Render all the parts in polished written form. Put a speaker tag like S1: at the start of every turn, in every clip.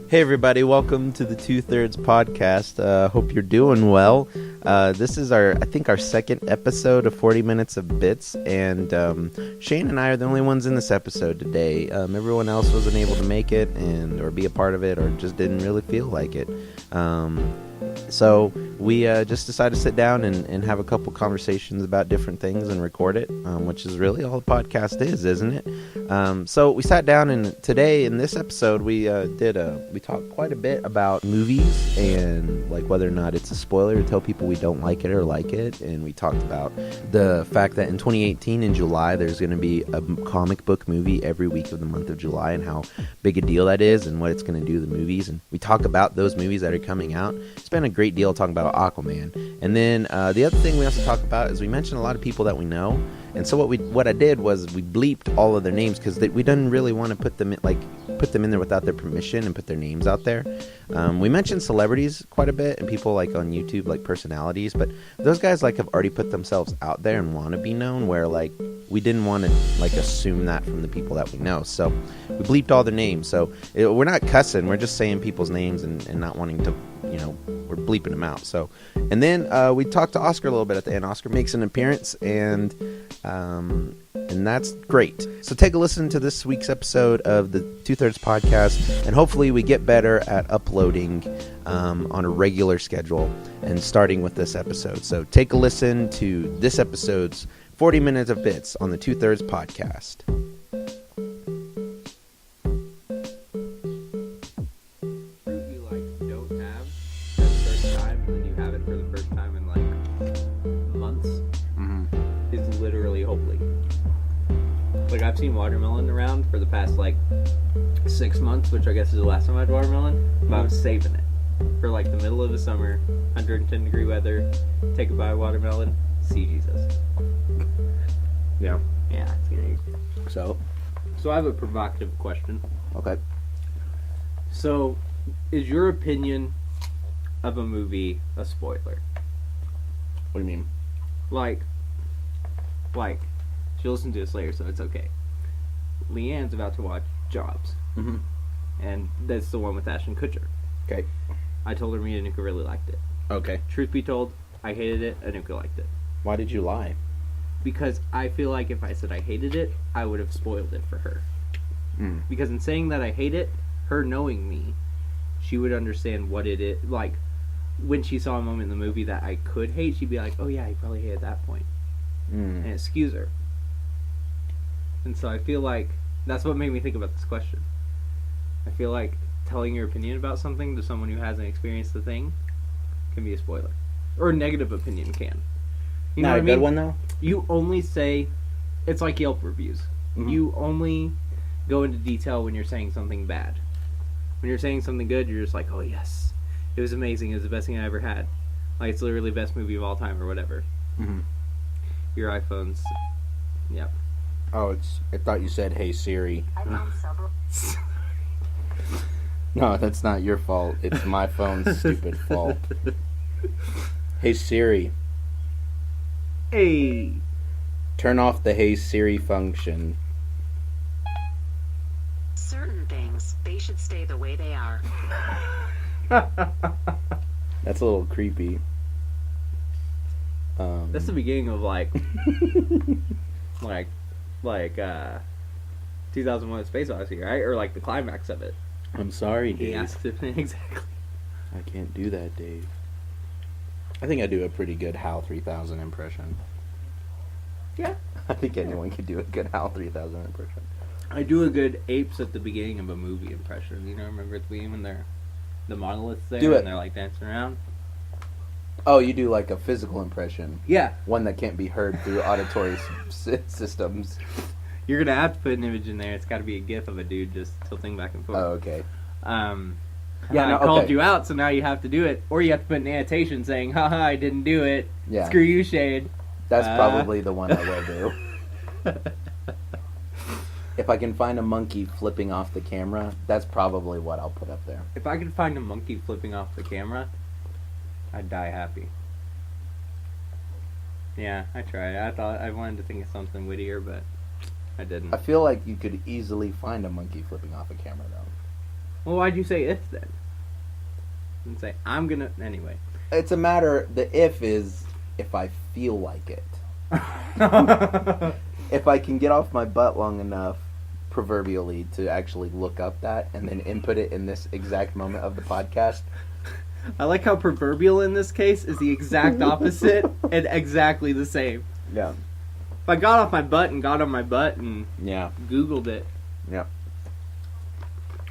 S1: Hey everybody, welcome to the Two Thirds podcast. Hope you're doing well. This is our second episode of 40 Minutes of Bits, and Shane and I are the only ones in this episode today. Everyone else wasn't able to make it or be a part of it, or just didn't really feel like it. So we just decided to sit down and have a couple conversations about different things and record it, which is really all the podcast is, isn't it? So we sat down, and today in this episode we talked quite a bit about movies and like whether or not it's a spoiler to tell people we don't like it or like it. And we talked about the fact that in 2018 in July there's going to be a comic book movie every week of the month of July, and how big a deal that is and what it's going to do to the movies. And we talk about those movies that are coming out. Spent a great deal talking about Aquaman. And then the other thing we also talk about is we mentioned a lot of people that we know. And so what I did was we bleeped all of their names because we didn't really want to put them in there without their permission and put their names out there. We mentioned celebrities quite a bit and people like on YouTube, like personalities, but those guys like have already put themselves out there and want to be known, where like we didn't want to like assume that from the people that we know. So we bleeped all their names. So we're not cussing, we're just saying people's names and not wanting to, we're bleeping them out. So, and then we talked to Oscar a little bit at the end. Oscar makes an appearance, and that's great. So take a listen to this week's episode of the Two Thirds podcast, and hopefully we get better at uploading on a regular schedule and starting with this episode. So take a listen to this episode's 40 Minutes of Bits on the Two Thirds podcast.
S2: I've seen watermelon around for the past 6 months, which I guess is the last time I had watermelon, but I was saving it for the middle of the summer, 110 degree weather, take a bite of watermelon, see Jesus.
S1: Yeah,
S2: it's gonna be.
S1: So
S2: I have a provocative question.
S1: Okay.
S2: So, is your opinion of a movie a spoiler?
S1: What do you mean?
S2: Like, she listened to this later, so it's okay. Leanne's about to watch Jobs.
S1: Mm-hmm.
S2: And that's the one with Ashton Kutcher.
S1: Okay.
S2: I told her me and Anuka really liked it.
S1: Okay.
S2: Truth be told, I hated it, Anuka liked it.
S1: Why did you lie?
S2: Because I feel like if I said I hated it, I would have spoiled it for her.
S1: Mm.
S2: Because in saying that I hate it, her knowing me, she would understand what it is. Like, when she saw a moment in the movie that I could hate, she'd be like, oh yeah, he probably hated that point.
S1: Mm.
S2: And it skews her. And so I feel like that's what made me think about this question. I feel like telling your opinion about something to someone who hasn't experienced the thing can be a spoiler. Or a negative opinion can. You know
S1: Not
S2: what
S1: a
S2: I mean?
S1: good one, though?
S2: You only say... It's like Yelp reviews.
S1: Mm-hmm.
S2: You only go into detail when you're saying something bad. When you're saying something good, you're just like, oh yes, it was amazing, it was the best thing I ever had. Like, it's literally the best movie of all time, or whatever.
S1: Mm-hmm.
S2: Your iPhone's... Yep.
S1: Oh, I thought you said, hey, Siri. No, that's not your fault. It's my phone's stupid fault. Hey, Siri.
S2: Hey.
S1: Turn off the Hey Siri function.
S3: Certain things, they should stay the way they are.
S1: That's a little creepy.
S2: That's the beginning of 2001: A Space Odyssey, right? Or the climax of it.
S1: I'm sorry, Dave.
S2: He asked if exactly.
S1: I can't do that, Dave. I think I do a pretty good HAL 3000 impression.
S2: Yeah.
S1: I think anyone could do a good HAL 3000 impression.
S2: I do a good apes at the beginning of a movie impression. Remember at the beginning when they're the monoliths there and they're dancing around?
S1: Oh, you do a physical impression.
S2: Yeah.
S1: One that can't be heard through auditory systems.
S2: You're going to have to put an image in there. It's got to be a gif of a dude just tilting back and forth.
S1: Oh, okay.
S2: I called you out, so now you have to do it. Or you have to put an annotation saying, haha, I didn't do it.
S1: Yeah.
S2: Screw you, Shade.
S1: That's probably the one I will do. If I can find a monkey flipping off the camera, that's probably what I'll put up there.
S2: If I could find a monkey flipping off the camera, I'd die happy. Yeah, I tried. I wanted to think of something wittier, but I didn't.
S1: I feel like you could easily find a monkey flipping off a camera, though.
S2: Well, why'd you say if then? And say, I'm gonna... Anyway.
S1: It's a matter... The if is if I feel like it. If I can get off my butt long enough, proverbially, to actually look up that and then input it in this exact moment of the podcast.
S2: I like how proverbial in this case is the exact opposite and exactly the same.
S1: Yeah.
S2: If I got off my butt and got on my butt and Googled it.
S1: Yeah.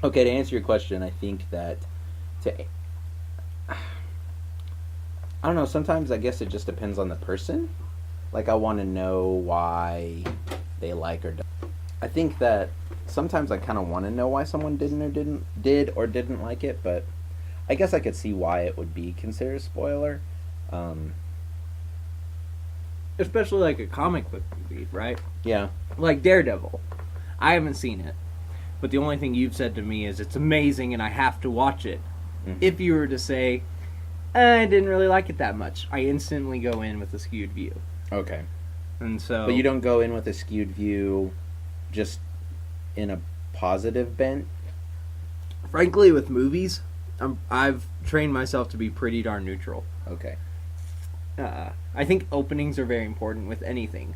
S1: Okay, to answer your question, I think that I don't know, sometimes I guess it just depends on the person. Like, I want to know why they like or don't. I think that sometimes I kind of want to know why someone did or didn't like it, but I guess I could see why it would be considered a spoiler.
S2: Especially like a comic book movie, right?
S1: Yeah.
S2: Like Daredevil. I haven't seen it, but the only thing you've said to me is it's amazing and I have to watch it. Mm-hmm. If you were to say, I didn't really like it that much, I instantly go in with a skewed view.
S1: Okay.
S2: And so...
S1: But you don't go in with a skewed view just in a positive bent?
S2: Frankly, with movies, I've trained myself to be pretty darn neutral.
S1: Okay.
S2: I think openings are very important with anything.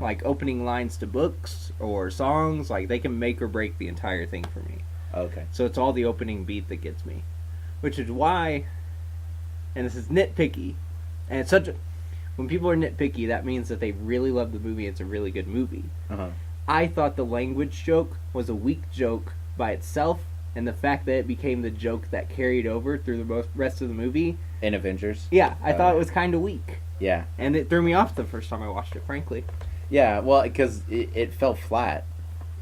S2: Like opening lines to books or songs, like they can make or break the entire thing for me.
S1: Okay.
S2: So it's all the opening beat that gets me. Which is why, and this is nitpicky, and it's such a... When people are nitpicky, that means that they really love the movie. It's a really good movie. I thought the language joke was a weak joke by itself, and the fact that it became the joke that carried over through the rest of the movie.
S1: In Avengers?
S2: Yeah, I thought it was kind of weak.
S1: Yeah.
S2: And it threw me off the first time I watched it, frankly.
S1: Yeah, well, because it fell flat.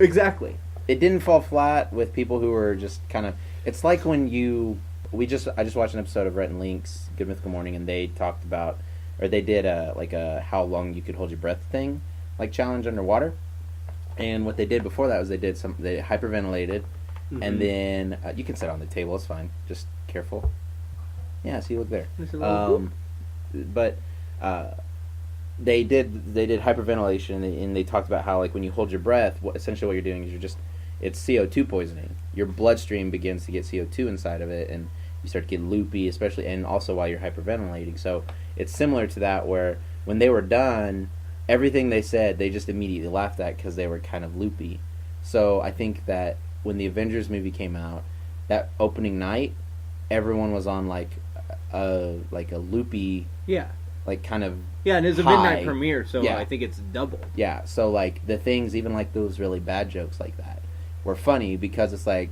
S2: Exactly.
S1: It didn't fall flat with people who were just kind of... It's like when you... I just watched an episode of Rhett and Link's Good Mythical Morning, and they talked about... Or they did a how long you could hold your breath thing, like challenge underwater. And what they did before that was they hyperventilated, and then you can sit on the table. It's fine. Just careful. Yeah, see, look there. But they did hyperventilation, and they talked about how like when you hold your breath, essentially what you're doing is it's CO2 poisoning. Your bloodstream begins to get CO2 inside of it, and you start to get loopy, especially, and also while you're hyperventilating. So it's similar to that, where when they were done, everything they said, they just immediately laughed at because they were kind of loopy. So I think that when the Avengers movie came out, that opening night, everyone was on like a loopy, like kind of
S2: and it was a midnight premiere, so I think it's double.
S1: Yeah, so like the things, even like those really bad jokes like that, were funny because it's like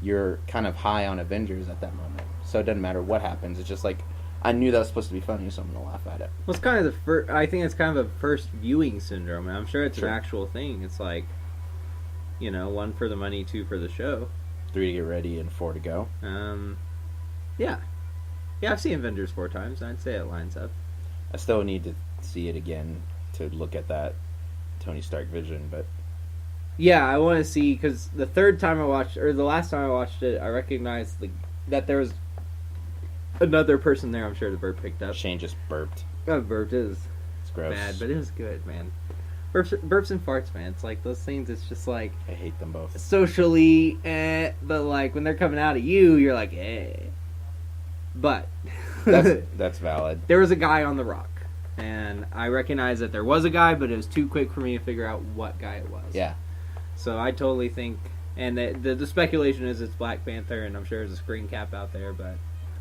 S1: you're kind of high on Avengers at that moment. So it doesn't matter what happens. It's just like, I knew that was supposed to be funny, so I'm going to laugh at it.
S2: Well, it's kind of the first... I think it's kind of a first viewing syndrome, and I'm sure it's an actual thing. It's like, 1 for the money, 2 for the show.
S1: 3 to get ready, and 4 to go.
S2: Yeah. Yeah, I've seen Avengers 4 times, and I'd say it lines up.
S1: I still need to see it again to look at that Tony Stark vision, but...
S2: Yeah, I want to see, because the third time I watched, or the last time I watched it, I recognized that there was another person there. I'm sure the burp picked up.
S1: Shane just burped.
S2: Oh, burped is
S1: It's gross.
S2: bad, but it was good, man. Burps and farts, man. It's like those things, it's just like...
S1: I hate them both.
S2: Socially, but like when they're coming out of you, you're like, eh. But...
S1: That's valid.
S2: There was a guy on the rock. And I recognized that there was a guy, but it was too quick for me to figure out what guy it was.
S1: Yeah.
S2: So I totally think, and the speculation is it's Black Panther, and I'm sure there's a screen cap out there, but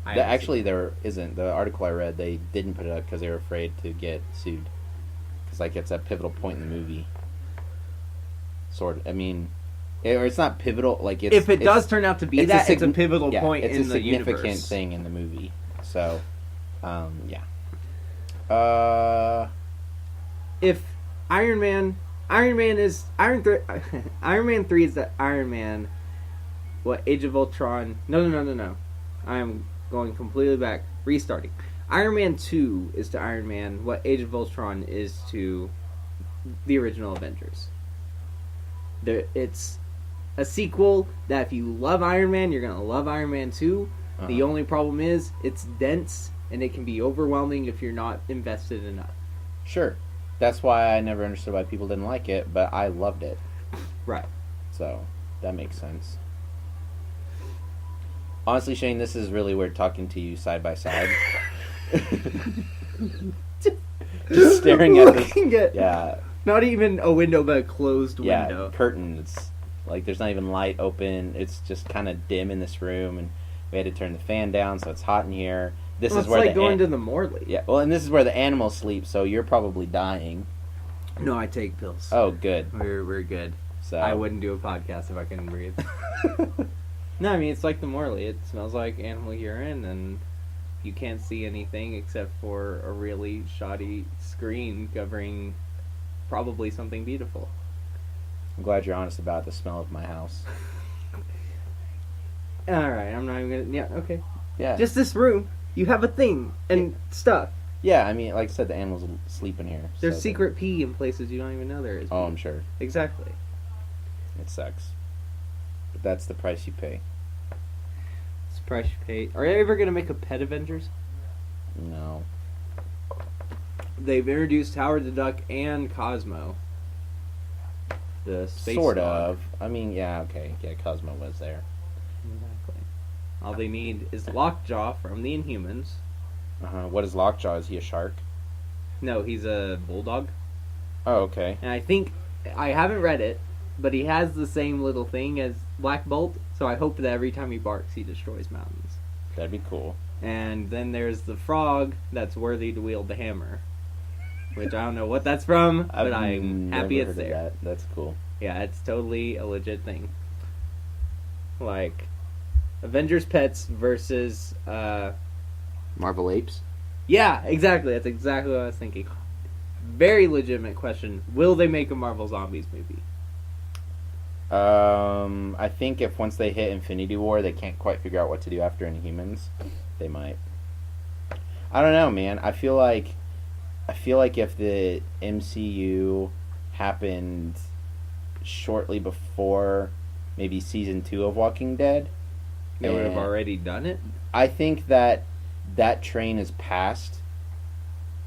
S1: actually there isn't. The article I read, they didn't put it up because they were afraid to get sued, because like it's a pivotal point in the movie. Sort of. I mean, or it's not pivotal. Like
S2: if it does turn out to be that, it's a pivotal point in the universe.
S1: It's a significant thing in the movie. So, yeah.
S2: If Iron Man 3 is the Iron Man. What, Age of Ultron? No. I am going completely back. Restarting. Iron Man 2 is to Iron Man what Age of Ultron is to the original Avengers. It's a sequel that if you love Iron Man, you're going to love Iron Man 2. The only problem is it's dense and it can be overwhelming if you're not invested enough.
S1: Sure. That's why I never understood why people didn't like it, but I loved it.
S2: Right.
S1: So, that makes sense. Honestly, Shane, this is really weird talking to you side by side. Just staring at this. Yeah.
S2: Not even a window, but a closed window.
S1: Yeah, curtains. Like, there's not even light open. It's just kind of dim in this room, and we had to turn the fan down, so it's hot in here. This is where
S2: it's like going to the Morley.
S1: Yeah, well, and this is where the animals sleep, so you're probably dying.
S2: No, I take pills.
S1: Oh, good.
S2: We're good.
S1: So
S2: I wouldn't do a podcast if I couldn't breathe. No, I mean, it's like the Morley. It smells like animal urine, and you can't see anything except for a really shoddy screen covering probably something beautiful.
S1: I'm glad you're honest about the smell of my house.
S2: Alright, I'm not even gonna... Yeah, okay.
S1: Yeah.
S2: Just this room. You have a thing and stuff.
S1: Yeah, I mean, like I said, the animals sleep in here.
S2: There's
S1: so
S2: secret pee in places you don't even know there is.
S1: Oh,
S2: pee.
S1: I'm sure.
S2: Exactly.
S1: It sucks. But that's the price you pay.
S2: It's the price you pay. Are you ever going to make a Pet Avengers?
S1: No.
S2: They've introduced Howard the Duck and Cosmo. The space
S1: Sort
S2: dog.
S1: of. I mean, yeah, okay. Yeah, Cosmo was there.
S2: Exactly. All they need is Lockjaw from the Inhumans.
S1: What is Lockjaw? Is he a shark?
S2: No, he's a bulldog.
S1: Oh, okay.
S2: And I think, I haven't read it, but he has the same little thing as Black Bolt, so I hope that every time he barks, he destroys mountains.
S1: That'd be cool.
S2: And then there's the frog that's worthy to wield the hammer, which I don't know what that's from, but I'm happy it's there.
S1: That. That's cool.
S2: Yeah, it's totally a legit thing. Like, Avengers Pets versus,
S1: Marvel Apes?
S2: yeah, exactly. That's exactly what I was thinking. Very legitimate question. Will they make a Marvel Zombies movie?
S1: I think if once they hit Infinity War, they can't quite figure out what to do after Inhumans, they might. I don't know, man. I feel like if the MCU happened shortly before maybe season 2 of Walking Dead,
S2: They would have already done it?
S1: I think that train is passed,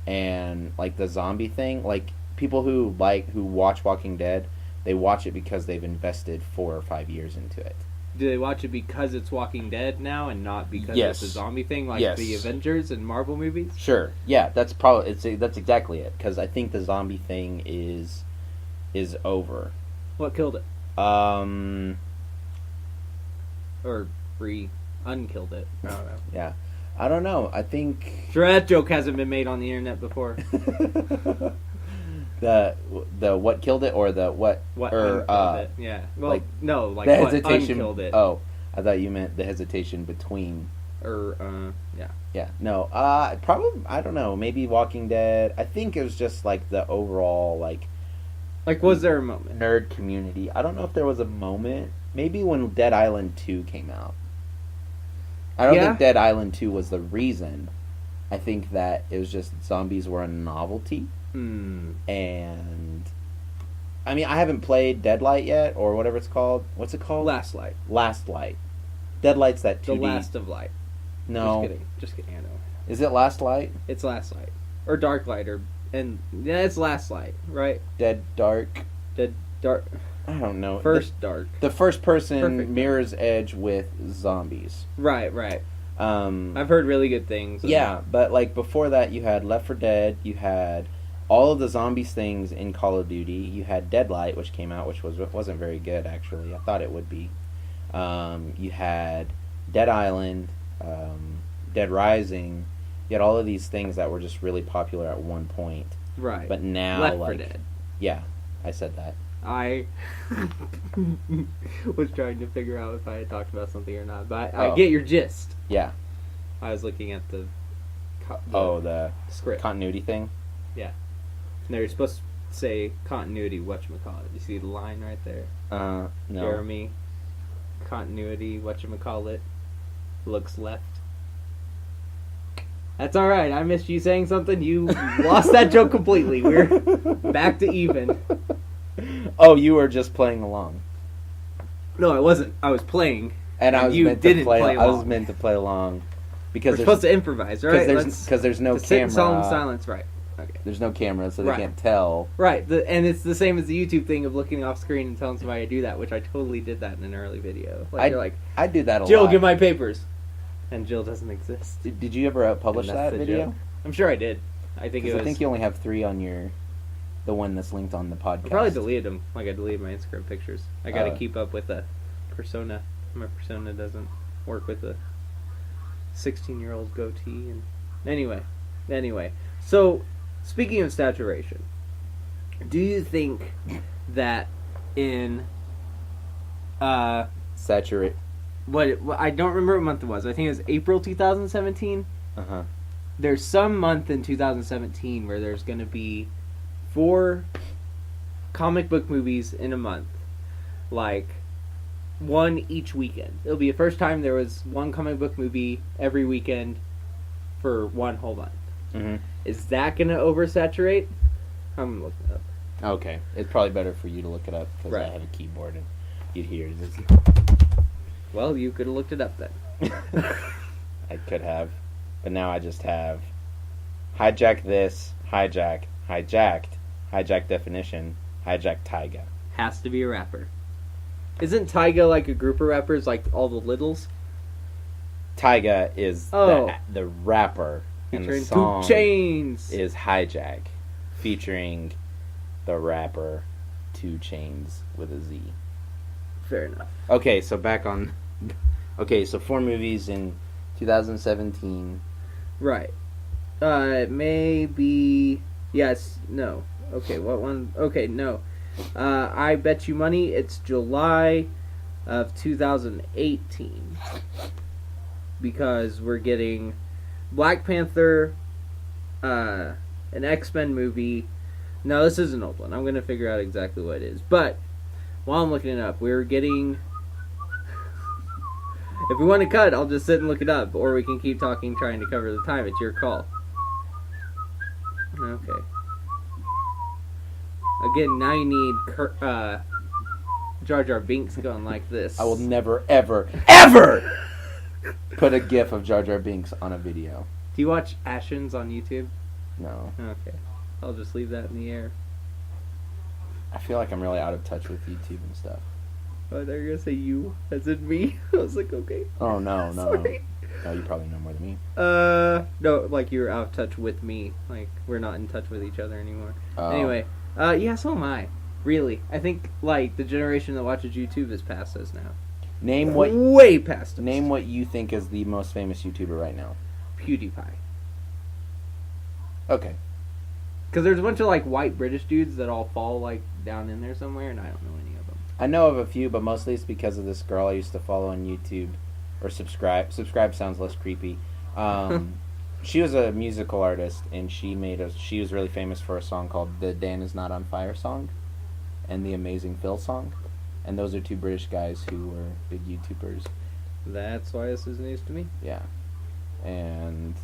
S1: and like the zombie thing, like people who watch Walking Dead, they watch it because they've invested 4 or 5 years into it.
S2: Do they watch it because it's Walking Dead now and not because
S1: Yes.
S2: it's a zombie thing like
S1: Yes.
S2: the Avengers and Marvel movies?
S1: Sure. Yeah, that's exactly it. Because I think the zombie thing is over.
S2: What killed it?
S1: Um.
S2: Or unkilled it? I don't know.
S1: Yeah. I don't know. I think
S2: Sure, that joke hasn't been made on the internet before.
S1: the what killed it or the what
S2: What
S1: or
S2: unkilled it? Yeah. Well,
S1: like,
S2: no, like
S1: the
S2: what
S1: hesitation.
S2: unkilled it.
S1: Oh, I thought you meant the hesitation between.
S2: Yeah.
S1: Yeah. No. Probably. I don't know. Maybe Walking Dead. I think it was just like the overall
S2: Like, was there a moment?
S1: nerd community. I don't know if there was a moment. Maybe when Dead Island 2 came out. I don't think Dead Island 2 was the reason. I think that it was just zombies were a novelty. And I mean, I haven't played Deadlight yet, or whatever it's called. What's it called?
S2: Last Light.
S1: Last Light. Deadlight's that 2D.
S2: The Last of Light.
S1: No.
S2: Just kidding. I know.
S1: Is it Last Light?
S2: It's Last Light. Or Dark Light, yeah, it's Last Light, right?
S1: Dead Dark?
S2: Dark.
S1: I don't know.
S2: Dark.
S1: The first person
S2: Perfect.
S1: Mirror's Edge with zombies.
S2: Right. I've heard really good things.
S1: Yeah, but like before that, you had Left 4 Dead. You had all of the zombies things in Call of Duty. You had Deadlight, which came out, which wasn't very good actually. I thought it would be. You had Dead Island, Dead Rising. You had all of these things that were just really popular at one point.
S2: Right.
S1: But now,
S2: Left 4 Dead.
S1: Yeah, I said that.
S2: I was trying to figure out if I had talked about something or not, but I get your gist.
S1: Yeah.
S2: I was looking at the
S1: The
S2: script.
S1: continuity thing?
S2: Yeah. And they're supposed to say continuity, whatchamacallit. You see the line right there?
S1: No.
S2: Jeremy, continuity, whatchamacallit, looks left. That's alright, I missed you saying something. You lost that joke completely. We're back to even.
S1: Oh, you were just playing along.
S2: No, I wasn't. I was playing.
S1: And I was
S2: you
S1: meant
S2: didn't
S1: to play.
S2: play
S1: I was
S2: along.
S1: meant to play along because
S2: We're supposed to improvise, right?
S1: because there's no
S2: sit in solemn
S1: camera.
S2: silence, right? Okay.
S1: There's no camera, so they
S2: Right.
S1: can't tell.
S2: Right, and it's the same as the YouTube thing of looking off screen and telling somebody to do that, which I totally did that in an early video. Like, you're like,
S1: I do that a
S2: Jill,
S1: lot.
S2: give my papers. And Jill doesn't exist.
S1: Did you ever publish
S2: And that's
S1: that
S2: the
S1: video?
S2: joke. I'm sure I did. I think it was...
S1: I think you only have 3 on the one that's linked on the podcast.
S2: I probably deleted them. Like, I deleted my Instagram pictures. I gotta
S1: Oh.
S2: keep up with the persona. My persona doesn't work with the 16-year-old goatee. And Anyway. So, speaking of saturation, do you think that in...
S1: Saturate.
S2: What I don't remember what month it was. I think it was April 2017.
S1: Uh-huh.
S2: There's some month in 2017 where there's going to be 4 comic book movies in a month. Like, one each weekend. It'll be the first time there was one comic book movie every weekend for one whole month.
S1: Mm-hmm.
S2: Is that going to oversaturate? I'm looking it up.
S1: Okay. It's probably better for you to look it up because
S2: Right.
S1: I have a keyboard and you'd hear this.
S2: Well, you could have looked it up then.
S1: I could have. But now I just have hijack this, hijacked, hijack definition, hijack Tyga.
S2: Has to be a rapper. Isn't Tyga like a group of rappers, like all the Littles?
S1: Tyga is the rapper, and the
S2: Featuring
S1: song
S2: 2 Chainz.
S1: is Hijack, featuring the rapper 2 Chainz with a Z.
S2: Fair enough.
S1: Okay, so back on... Okay, so 4 movies in 2017.
S2: Right. It may be... Yes, no. Okay, what one? Okay, no. I Bet You Money, it's July of 2018. Because we're getting Black Panther, an X-Men movie. No, this is an old one. I'm going to figure out exactly what it is. But, while I'm looking it up, we're getting... If we want to cut, I'll just sit and look it up. Or we can keep talking, trying to cover the time. It's your call. Okay. Again, now you need Jar Jar Binks going like this.
S1: I will never, ever, ever put a gif of Jar Jar Binks on a video.
S2: Do you watch Ashens on YouTube?
S1: No.
S2: Okay. I'll just leave that in the air.
S1: I feel like I'm really out of touch with YouTube and stuff.
S2: Oh, they're going to say you, as in me. I was like, okay.
S1: Oh, no.
S2: Sorry.
S1: No, you probably know more than me.
S2: No, like you're out of touch with me. Like, we're not in touch with each other anymore.
S1: Oh.
S2: Anyway, yeah, so am I. Really. I think, like, the generation that watches YouTube is past us now.
S1: Name what
S2: Way past us.
S1: Name what you think is the most famous YouTuber right now.
S2: PewDiePie.
S1: Okay.
S2: Because there's a bunch of, like, white British dudes that all fall, like, down in there somewhere, and I don't know any of them.
S1: I know of a few, but mostly it's because of this girl I used to follow on YouTube. Or subscribe. Subscribe sounds less creepy. She was a musical artist, and she was really famous for a song called the Dan Is Not on Fire song and the Amazing Phil song. And those are 2 British guys who were big YouTubers.
S2: That's why this is news to me.
S1: Yeah. And...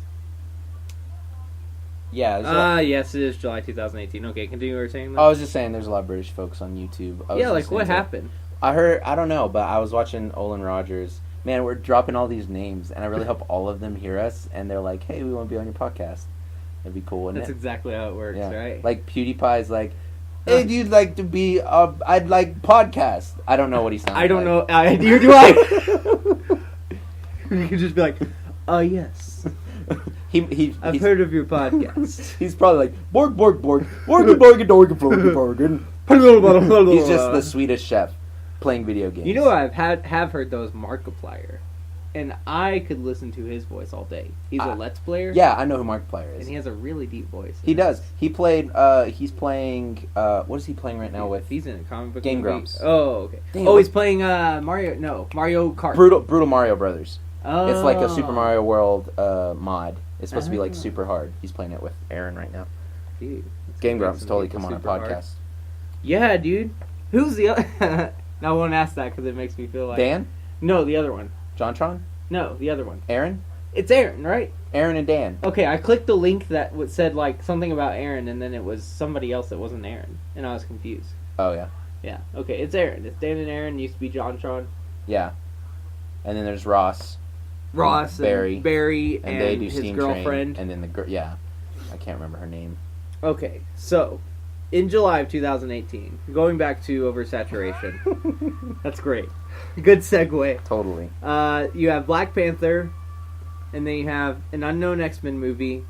S1: Yeah.
S2: Yes, it is July 2018. Okay, continue what you were saying,
S1: I
S2: though.
S1: was just saying there's a lot of British folks on YouTube.
S2: Yeah, like, what happened?
S1: I don't know, but I was watching Olin Rogers. Man, we're dropping all these names, and I really hope all of them hear us, and they're like, hey, we want to be on your podcast. That'd be cool, wouldn't
S2: That's
S1: it?
S2: exactly how it works,
S1: Yeah.
S2: right?
S1: Like, PewDiePie's like, hey, do you like to be, I'd like podcast. I don't know what he sounds like.
S2: I don't know. Neither do I. You could just be like, yes. I've heard of your podcast.
S1: He's probably like, Borg, Borg, Borg, Borg, Borg, Borg, Borg, Borg. He's just the Swedish chef playing video games.
S2: You know, I've have heard those Markiplier, and I could listen to his voice all day. He's a Let's Player.
S1: Yeah, I know who Markiplier is.
S2: And he has a really deep voice.
S1: He does. He played. He's playing. What is he playing right now with?
S2: He's in a comic book
S1: Game
S2: movie.
S1: Grumps.
S2: Oh, okay.
S1: Damn,
S2: He's playing Mario. No, Mario Kart.
S1: Brutal Mario Brothers.
S2: Oh.
S1: It's like a Super Mario World mod. It's supposed to be like super hard. He's playing it with Aaron right now.
S2: Dude,
S1: Game Grumps totally come on a podcast.
S2: Hard. Yeah, dude. Who's the other? I won't ask that because it makes me feel like
S1: Dan?
S2: No, the other one.
S1: JonTron?
S2: No, the other one.
S1: Aaron?
S2: It's Aaron, right?
S1: Aaron and Dan.
S2: Okay, I clicked the link that said like something about Aaron, and then it was somebody else that wasn't Aaron, and I was confused.
S1: Oh yeah.
S2: Yeah. Okay, it's Aaron. It's Dan and Aaron. Used to be JonTron.
S1: Yeah. And then there's Ross.
S2: Ross,
S1: Barry,
S2: and Barry,
S1: and they do
S2: his
S1: Steam
S2: girlfriend.
S1: Train, and then the girl. Yeah, I can't remember her name.
S2: Okay, so in July of 2018, going back to oversaturation. That's great. Good segue.
S1: Totally.
S2: You have Black Panther, and then you have an unknown X-Men movie,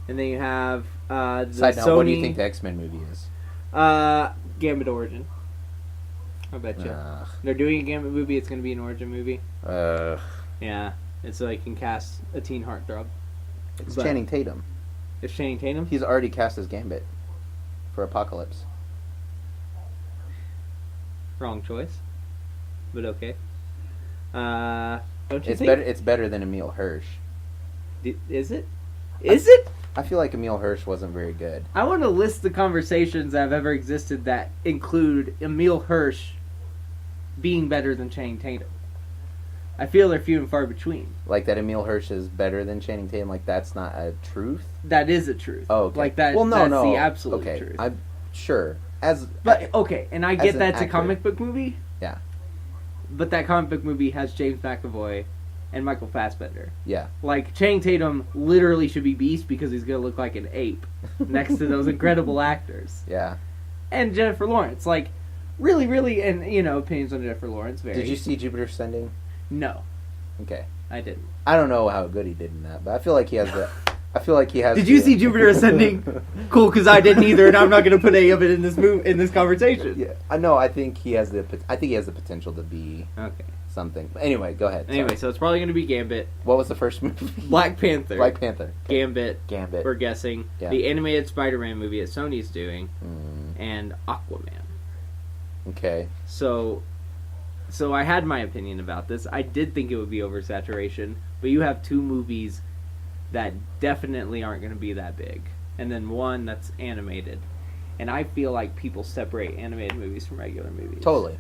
S2: and then you have the
S1: Side note,
S2: Sony.
S1: what do you think the X-Men movie is?
S2: Gambit Origin. I bet you. They're doing a Gambit movie. It's going to be an origin movie. Yeah, and so they can cast a teen heartthrob.
S1: It's
S2: But-
S1: Channing Tatum.
S2: It's Channing Tatum.
S1: He's already cast as Gambit for Apocalypse.
S2: Wrong choice, but okay. Don't you
S1: It's
S2: think?
S1: better. It's better than Emil Hirsch.
S2: Is it? Is it?
S1: I feel like Emil Hirsch wasn't very good.
S2: I want to list the conversations that have ever existed that include Emil Hirsch being better than Channing Tatum. I feel they're few and far between.
S1: Like that Emil Hirsch is better than Channing Tatum. Like that's not a truth.
S2: That is a truth.
S1: Oh, okay.
S2: Like that.
S1: Well, no,
S2: that's
S1: no.
S2: the absolute
S1: okay.
S2: truth.
S1: I'm sure.
S2: But okay, and I
S1: as
S2: get
S1: an
S2: that's a
S1: actor.
S2: comic book movie.
S1: Yeah.
S2: But that comic book movie has James McAvoy and Michael Fassbender.
S1: Yeah.
S2: Like Channing Tatum literally should be Beast because he's gonna look like an ape next to those incredible actors.
S1: Yeah.
S2: And Jennifer Lawrence, like really, really, and opinions on Jennifer Lawrence vary.
S1: Did you see Jupiter Ascending?
S2: No,
S1: Okay.
S2: I didn't.
S1: I don't know how good he did in that, but I feel like he has the. I feel like he has.
S2: Did you see Jupiter Ascending? Cool, because I didn't either, and I'm not going to put any of it in this conversation.
S1: Yeah, I know. I think he has the. I think he has the potential to be
S2: Okay.
S1: something. But anyway, go ahead.
S2: Anyway,
S1: Sorry.
S2: so it's probably going to be Gambit,
S1: What was the first movie?
S2: Black Panther,
S1: Black Panther.
S2: Gambit.
S1: Gambit.
S2: We're guessing
S1: Yeah.
S2: the animated Spider-Man movie that Sony's doing,
S1: Mm,
S2: and Aquaman.
S1: okay.
S2: So I had my opinion about this. I did think it would be oversaturation, but you have two movies that definitely aren't going to be that big, and then one that's animated. And I feel like people separate animated movies from regular movies.
S1: Totally.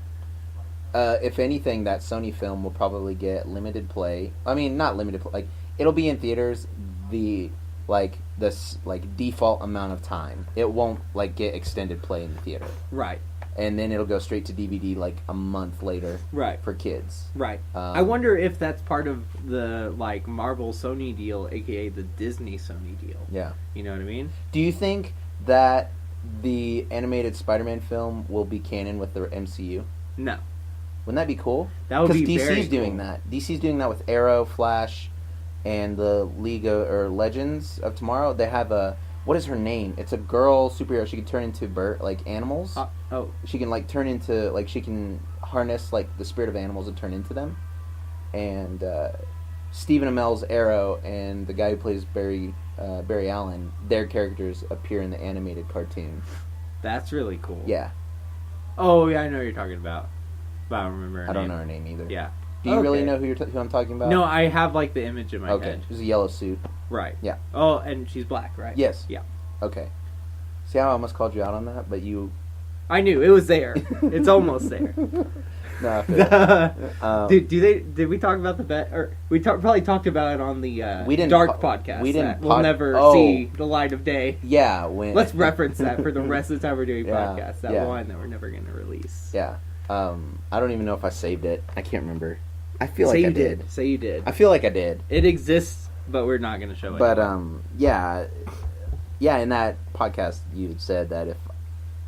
S1: If anything, that Sony film will probably get limited play. I mean, not limited play. Like it'll be in theaters this default amount of time. It won't like get extended play in the theater,
S2: Right.
S1: and then it'll go straight to DVD like a month later
S2: Right.
S1: for kids.
S2: Right. I wonder if that's part of the like Marvel Sony deal, aka the Disney Sony deal.
S1: Yeah.
S2: You know what I mean?
S1: Do you think that the animated Spider-Man film will be canon with the MCU?
S2: No.
S1: Wouldn't that be cool?
S2: That would be
S1: DC's
S2: very
S1: doing
S2: cool.
S1: that. DC's doing that with Arrow, Flash, and the League or Legends of Tomorrow. They have a what is her name? It's a girl superhero. She can turn into animals.
S2: Oh.
S1: She can turn into she can harness the spirit of animals and turn into them. And Stephen Amell's Arrow and the guy who plays Barry Allen, their characters appear in the animated cartoon.
S2: That's really cool.
S1: Yeah,
S2: Oh, yeah, I know what you're talking about. But I don't remember her
S1: I don't know
S2: name.
S1: her name either.
S2: Yeah.
S1: Do you really
S2: Okay.
S1: know who I'm talking about?
S2: No, I have the image in my
S1: Okay,
S2: head.
S1: she's a yellow suit.
S2: Right.
S1: Yeah.
S2: Oh, and she's black, right?
S1: Yes.
S2: Yeah.
S1: Okay. See how I almost called you out on that, but you.
S2: I knew it was there. It's almost there.
S1: No, I feel it.
S2: Did we talk about the bet? Or we probably talked about it on the
S1: We didn't
S2: Dark
S1: po-
S2: podcast.
S1: we didn't
S2: that will
S1: pod-
S2: never
S1: oh.
S2: see the light of day.
S1: Yeah, when
S2: Let's reference that for the rest of the time we're doing
S1: Yeah,
S2: podcasts. That
S1: yeah.
S2: one that we're never going to release.
S1: Yeah. I don't even know if I saved it. I can't remember. I feel
S2: Say
S1: like
S2: you
S1: I did.
S2: Say you did.
S1: I feel like I did.
S2: It exists, but we're not going to show it.
S1: But yeah, in that podcast you had said that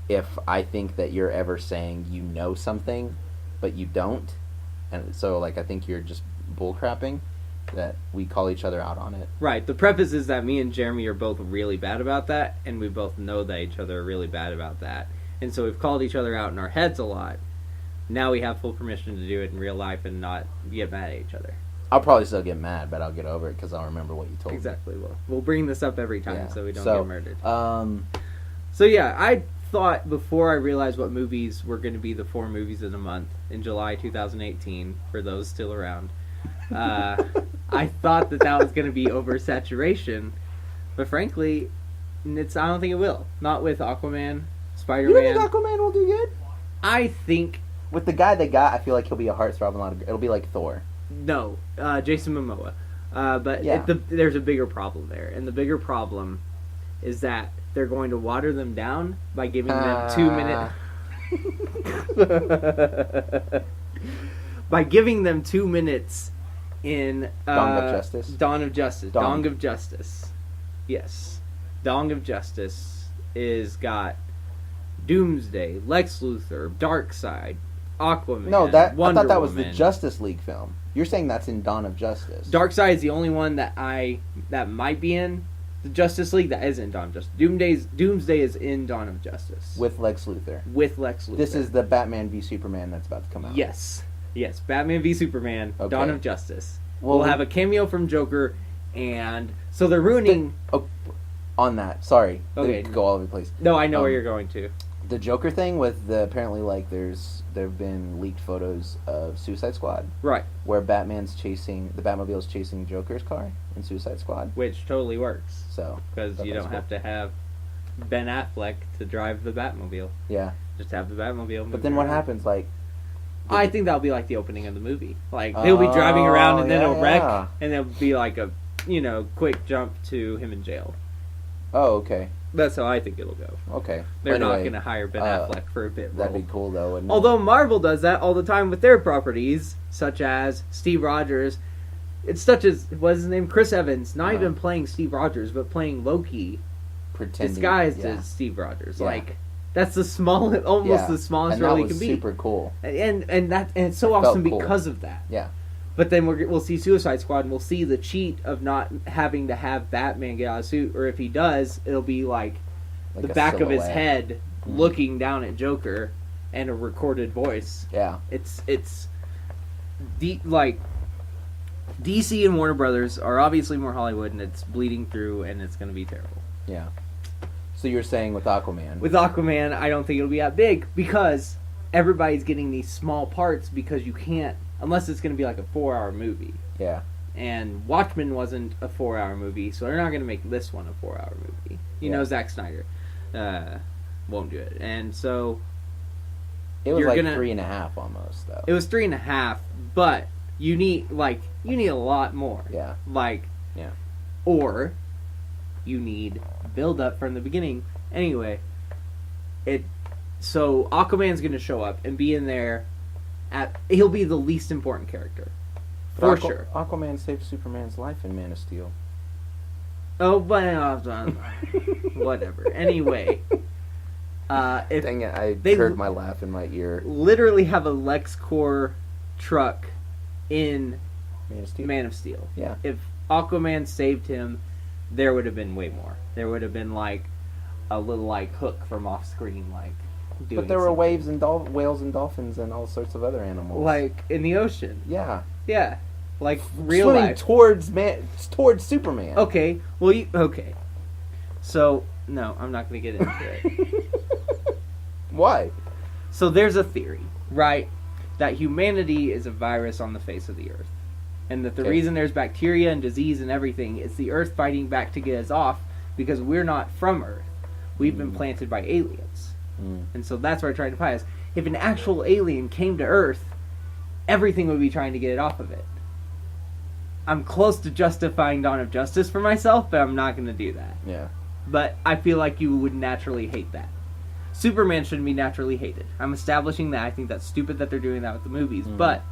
S1: if I think that you're ever saying you know something, but you don't, and so I think you're just bullcrapping, that we call each other out on it.
S2: Right. The preface is that me and Jeremy are both really bad about that, and we both know that each other are really bad about that. And so we've called each other out in our heads a lot. Now we have full permission to do it in real life and not get mad at each other.
S1: I'll probably still get mad, but I'll get over it because I'll remember what you told
S2: Exactly. We'll bring this up every time
S1: Yeah.
S2: so we don't
S1: So,
S2: get murdered.
S1: me.
S2: So yeah, I thought before I realized what movies were going to be the 4 movies in a month in July 2018, for those still around, I thought that was going to be oversaturation, but frankly, I don't think it will. Not with Aquaman, Spider-Man.
S1: You don't think Aquaman will do good?
S2: I think
S1: With the guy they got, I feel like he'll be a heartthrob. It'll be like Thor.
S2: no, Jason Momoa. But
S1: Yeah.
S2: there's a bigger problem there, and the bigger problem is that they're going to water them down by giving them 2 minutes. By giving them 2 minutes in
S1: Dawn of Justice?
S2: Dawn of Justice.
S1: Dawn.
S2: Dong of Justice. Yes. Dong of Justice. is got Doomsday, Lex Luthor, Darkseid, Aquaman.
S4: No, I
S2: Wonder
S4: thought that was the
S2: Woman.
S4: Justice League film. You're saying that's in Dawn of Justice.
S2: Darkseid is the only one that might be in the Justice League that isn't Dawn of Justice. Doomsday is in Dawn of Justice
S4: with Lex Luthor.
S2: with Lex Luthor.
S4: This is the Batman v Superman that's about to come out.
S2: yes, Batman v Superman,
S4: Okay.
S2: Dawn of Justice.
S4: Well,
S2: We'll have a cameo from Joker, and so they're ruining.
S4: On that, sorry.
S2: Okay.
S4: They go all over the place.
S2: No, I know where you're going to.
S4: The Joker thing with the apparently like there have been leaked photos of Suicide Squad
S2: Right,
S4: where the Batmobile's chasing Joker's car in Suicide Squad.
S2: which totally works
S4: So
S2: because you
S4: that's
S2: don't
S4: cool.
S2: have to have Ben Affleck to drive the Batmobile.
S4: Yeah,
S2: Just have the Batmobile.
S4: but
S2: move
S4: then what
S2: around.
S4: happens? Like,
S2: I think that'll be like the opening of the movie. Like they'll be driving around and then
S4: yeah,
S2: it'll wreck,
S4: yeah.
S2: and there'll be like a quick jump to him in jail.
S4: oh, okay,
S2: That's how I think it'll go.
S4: okay.
S2: They're not
S4: Anyway,
S2: going to hire Ben Affleck for a bit
S4: That'd
S2: role.
S4: be cool though. wouldn't it?
S2: Although Marvel does that all the time with their properties, such as Steve Rogers. It's such as what's his name, Chris Evans, not even playing Steve Rogers, but playing Loki,
S4: pretending
S2: disguised
S4: yeah.
S2: as Steve Rogers.
S4: Yeah.
S2: Like that's the almost
S4: Yeah.
S2: the smallest
S4: and that
S2: role he
S4: was
S2: can be.
S4: super cool.
S2: And it's so
S4: It
S2: awesome
S4: felt cool.
S2: because of that.
S4: Yeah,
S2: But then we'll see Suicide Squad, and we'll see the cheat of not having to have Batman get out of suit, or if he does, it'll be like
S4: like
S2: the
S4: a
S2: back of his
S4: silhouette.
S2: head
S4: Mhm.
S2: looking down at Joker, and a recorded voice.
S4: Yeah,
S2: It's like DC and Warner Brothers are obviously more Hollywood, and it's bleeding through, and it's going to be terrible.
S4: yeah. So you're saying with Aquaman?
S2: With Aquaman, I don't think it'll be that big because everybody's getting these small parts because you can't, unless it's going to be like a 4-hour movie.
S4: yeah,
S2: And Watchmen wasn't a 4-hour movie, so they're not going to make this one a 4-hour movie. You
S4: Yeah.
S2: know, Zack Snyder won't do it, and so
S4: it was
S2: you're
S4: like
S2: gonna-
S4: 3.5 almost though.
S2: it was 3.5. But you need a lot more.
S4: Yeah, yeah.
S2: Or you need build up from the beginning. Anyway, so Aquaman's going to show up and be in there. He'll be the least important character. For sure.
S4: Aquaman saved Superman's life in Man of Steel.
S2: Oh, but whatever. Anyway, if
S4: Dang it! I
S2: they-
S4: heard my laugh in my ear.
S2: literally have a LexCorp truck in
S4: Man of Steel.
S2: Man of Steel.
S4: Yeah.
S2: If Aquaman saved him, there would have been way more. There would have been like a little like hook from off screen, like. Doing
S4: But there were
S2: something.
S4: waves and whales and dolphins and all sorts of other animals.
S2: Like in the ocean.
S4: yeah,
S2: Yeah. Like real
S4: swimming
S2: life.
S4: towards Superman.
S2: Okay. Well, okay. So, no, I'm not going to get into it.
S4: Why?
S2: So there's a theory, right? That humanity is a virus on the face of the earth. And that the
S4: Okay.
S2: reason there's bacteria and disease and everything is the earth fighting back to get us off because we're not from earth. We've been planted by aliens. And so that's where they're trying to fight us. If an actual alien came to Earth, everything would be trying to get it off of it. I'm close to justifying Dawn of Justice for myself, but I'm not going to do that.
S4: Yeah.
S2: But I feel like you would naturally hate that. Superman shouldn't be naturally hated. I'm establishing that. I think that's stupid that they're doing that with the movies. But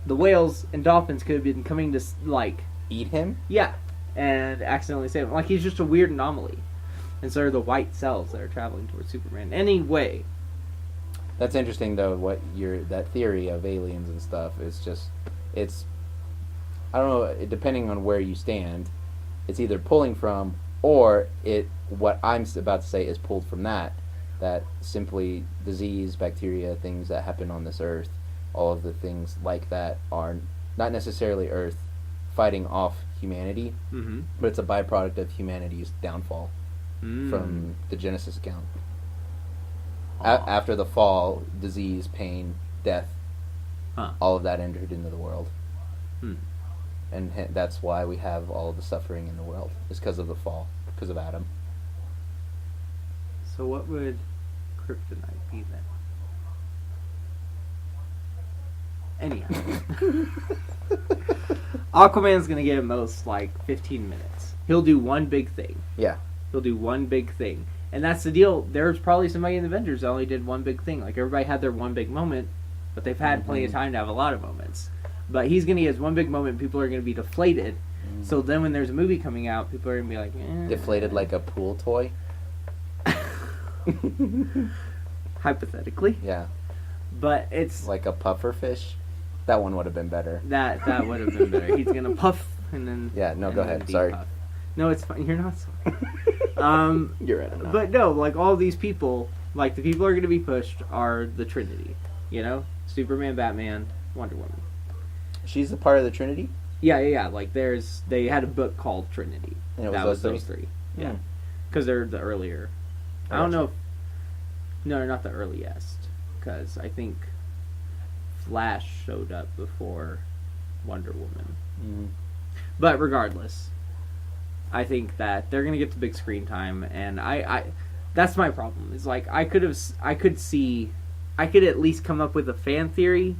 S2: the whales and dolphins could have been coming to, like...
S4: Eat him?
S2: Yeah. And accidentally save him. Like, he's just a weird anomaly. And so are the white cells that are traveling towards Superman. Anyway.
S4: That's interesting, though. That theory of aliens and stuff is just, it's, I don't know. Depending on where you stand, it's either pulling from or what I'm about to say is pulled from that. That simply disease, bacteria, things that happen on this earth, all of the things like that are not necessarily Earth fighting off humanity, but it's a byproduct of humanity's downfall. From the Genesis account. After the fall, disease, pain, death, all of that entered into the world. And that's why we have all the suffering in the world. It's because of the fall, because of Adam.
S2: So what would kryptonite be then? Anyhow. Aquaman's going to get at most, 15 minutes. He'll do one big thing.
S4: Yeah.
S2: He'll do one big thing. And that's the deal. There's probably somebody in the Avengers that only did one big thing. Like, everybody had their one big moment, but they've had plenty of time to have a lot of moments. But he's going to get his one big moment, and people are going to be deflated. So then when there's a movie coming out, people are going to be like, eh.
S4: Deflated like a pool toy?
S2: Hypothetically.
S4: Yeah.
S2: But it's...
S4: Like a puffer fish? That one would have been better.
S2: That would have been better. He's going to puff and then...
S4: Yeah, no,
S2: and
S4: go
S2: then
S4: ahead. Sorry.
S2: depuff. No, it's fine. You're not sorry.
S4: You're right. I'm not.
S2: But no, like all these people, like the people who are going to be pushed are the Trinity. You know? Superman, Batman, Wonder Woman.
S4: She's a part of the Trinity?
S2: Yeah. Like they had a book called Trinity.
S4: And it was
S2: that
S4: those
S2: was those
S4: three?
S2: three. Yeah.
S4: Hmm.
S2: Because they're the earlier. I don't
S4: gotcha.
S2: know. No, they're not the earliest. Because I think Flash showed up before Wonder Woman.
S4: Mm.
S2: But regardless, I think that they're gonna get the big screen time, and I that's my problem. Is like I could at least come up with a fan theory